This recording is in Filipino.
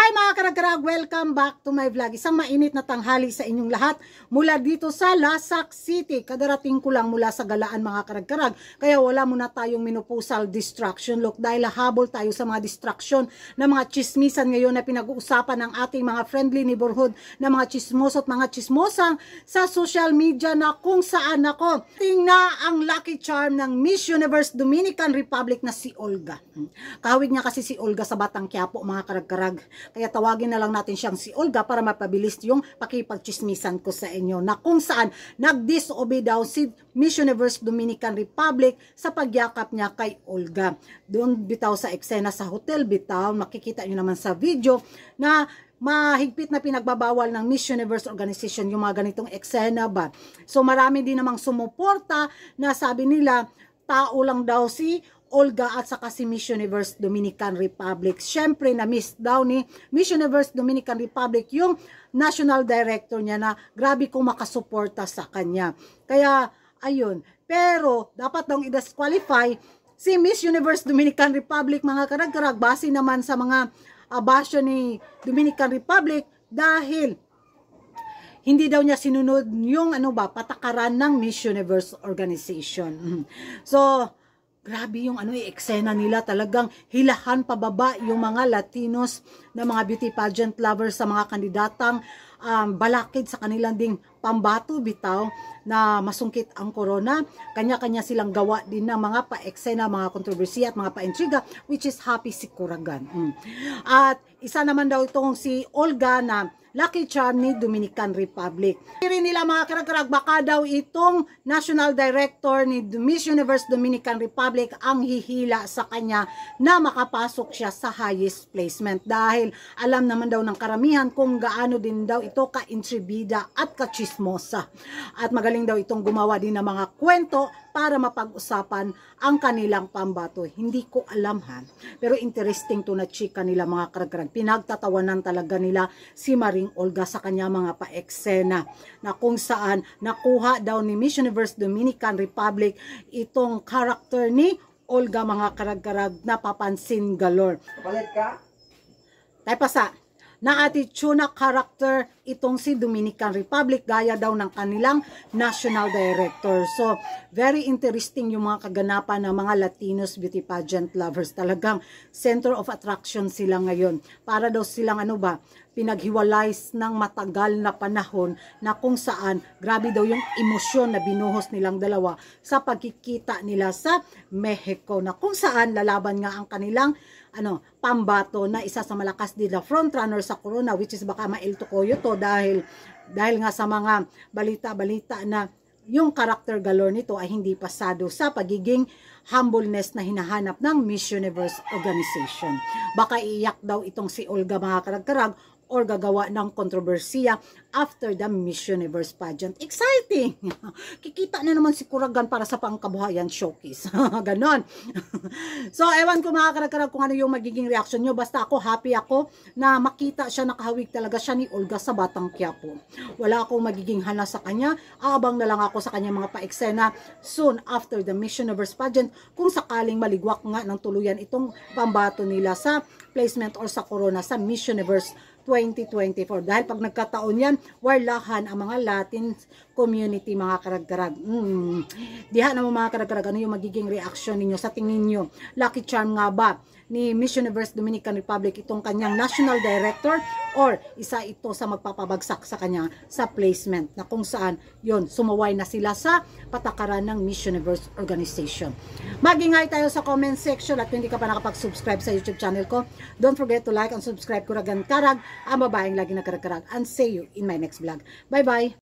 Hi mga karag-karag! Welcome back to my vlog. Isang mainit na tanghali sa inyong lahat mula dito sa Lasak City. Kadarating ko lang mula sa galaan mga karag-karag. Kaya wala muna tayong minupusal distraction look dahil habol tayo sa mga distraction na mga chismisan ngayon na pinag-uusapan ng ating mga friendly neighborhood na mga chismoso at mga chismosang sa social media na kung saan ako. Tingna ang lucky charm ng Miss Universe Dominican Republic na si Olga. Kahawig niya kasi si Olga sa Batang Quiapo mga karag-karag. Kaya tawagin na lang natin siyang si Olga para mapabilis yung pakipagchismisan ko sa inyo na kung saan nag-disobey daw si Miss Universe Dominican Republic sa pagyakap niya kay Olga. Doon bitaw sa eksena sa hotel bitaw, makikita nyo naman sa video na mahigpit na pinagbabawal ng Miss Universe Organization yung mga ganitong eksena ba. So marami din namang sumuporta na sabi nila tao lang daw si Olga at saka si Miss Universe Dominican Republic. Siyempre na-miss daw ni Miss Universe Dominican Republic yung national director niya na grabe kong makasuporta sa kanya. Kaya ayun, pero dapat daw i-disqualify si Miss Universe Dominican Republic mga karag-karag base naman sa mga basyo ni Dominican Republic dahil hindi daw niya sinunod yung patakaran ng Miss Universe Organization. So grabe yung eksena nila, talagang hilahan pababa yung mga Latinos na mga beauty pageant lovers sa mga kandidatang balakid sa kanilang ding pambato bitaw na masungkit ang corona. Kanya-kanya silang gawa din ng mga pa-eksena, mga kontrobersiya at mga pa-intriga, which is happy si Kuragan. At isa naman daw itong si Olga na lucky charm ni Dominican Republic. Rin nila mga karag-karag, baka daw itong national director ni Miss Universe Dominican Republic ang hihila sa kanya na makapasok siya sa highest placement dahil alam naman daw ng karamihan kung gaano din daw ito ka-intribida at ka-chismosa. At magaling daw itong gumawa din ng mga kwento para mapag-usapan ang kanilang pambato. Hindi ko alam ha. Pero interesting to na chika nila mga karag-karag. Pinagtatawanan talaga nila si Maring Olga sa kanya mga pa-eksena na kung saan nakuha daw ni Miss Universe Dominican Republic itong character ni Olga mga karag-karag na papansin galore. Kapalit ka? Tayo pasa. Na attitude na character itong si Dominican Republic gaya daw ng kanilang national director. So, very interesting yung mga kaganapan ng mga Latinos beauty pageant lovers. Talagang center of attraction sila ngayon. Para daw silang pinaghiwalay ng matagal na panahon na kung saan grabe daw yung emosyon na binuhos nilang dalawa sa pagkikita nila sa Mexico na kung saan lalaban nga ang kanilang pambato na isa sa malakas din na frontrunner sa corona, which is baka mailtukoyo to dahil nga sa mga balita-balita na yung character galore nito ay hindi pasado sa pagiging humbleness na hinahanap ng Miss Universe Organization. Baka iiyak daw itong si Olga mga karag-karag or gagawa ng kontrobersiya after the Miss Universe pageant. Exciting! Kikita na naman si Kuragan para sa pangkabuhayan showcase. Ganon. So, ewan ko mga karag-karag kung ano yung magiging reaction nyo. Basta ako, happy ako na makita siya, nakahawig talaga siya ni Olga sa Batang Quiapo. Wala akong magiging hana sa kanya. Aabang na lang ako sa kanya mga pa-eksena soon after the Miss Universe pageant kung sakaling maligwak nga ng tuluyan itong pambato nila sa placement or sa corona sa Miss Universe 2024. Dahil pag nagkataon yan, warlahan ang mga Latin community mga karag-karag. Diha naman mga karag-karag, ano yung magiging reaction ninyo sa tingin nyo? Lucky charm nga ba ni Miss Universe Dominican Republic itong kanyang national director or isa ito sa magpapabagsak sa kanya sa placement na kung saan yon sumuway na sila sa patakaran ng Miss Universe Organization. Mag-ingay tayo sa comment section at kung hindi ka pa nakapag-subscribe sa YouTube channel ko, don't forget to like and subscribe Kuragan Karag, ang babaeng lagi na karag-karag, and see you in my next vlog. Bye bye!